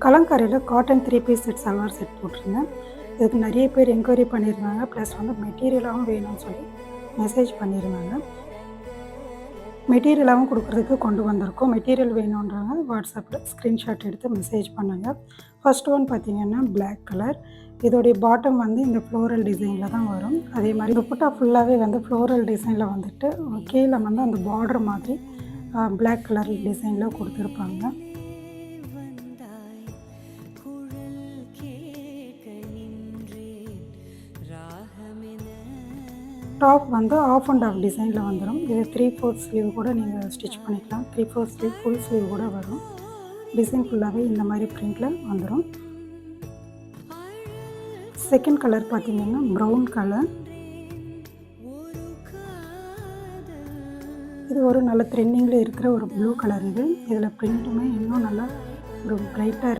கலம்காரியில் cotton 3 piece set salwar set போட்டிருந்தேன். இதுக்கு நிறைய பேர் என்கொயரி பண்ணியிருந்தாங்க. ப்ளஸ் வந்து மெட்டீரியலாகவும் வேணும்னு சொல்லி மெசேஜ் பண்ணியிருந்தாங்க. மெட்டீரியலாகவும் கொடுக்குறதுக்கு கொண்டு வந்திருக்கோம். மெட்டீரியல் வேணுன்றவங்க வாட்ஸ்அப்பில் ஸ்க்ரீன்ஷாட் எடுத்து மெசேஜ் பண்ணுங்கள். ஃபர்ஸ்ட் ஒன் பார்த்திங்கன்னா பிளாக் கலர். இதோடைய பாட்டம் வந்து இந்த ஃப்ளோரல் டிசைனில் தான் வரும். அதே மாதிரி துப்பட்டா ஃபுல்லாகவே வந்து ஃப்ளோரல் டிசைனில் வந்துட்டு கீழே வந்து அந்த பார்டர் மாதிரி பிளாக் கலர் டிசைனில் கொடுத்துருப்பாங்க. டாப் வந்து ஆஃப் அண்ட் ஆஃப் டிசைனில் வந்துடும். இது 3/4 ஸ்லீவ் கூட நீங்கள் ஸ்டிச் பண்ணிக்கலாம். 3/4 ஸ்லீவ் ஃபுல் ஸ்லீவ் கூட வரும். டிசைன் ஃபுல்லாகவே இந்த மாதிரி பிரிண்டில் வந்துடும். செகண்ட் கலர் பார்த்திங்கன்னா ப்ரௌன் கலர். இது ஒரு நல்ல ட்ரெண்டிங்கில் இருக்கிற ஒரு ப்ளூ கலர். இதில் பிரிண்ட்டுமே இன்னும் நல்லா ஒரு பிரைட்டாக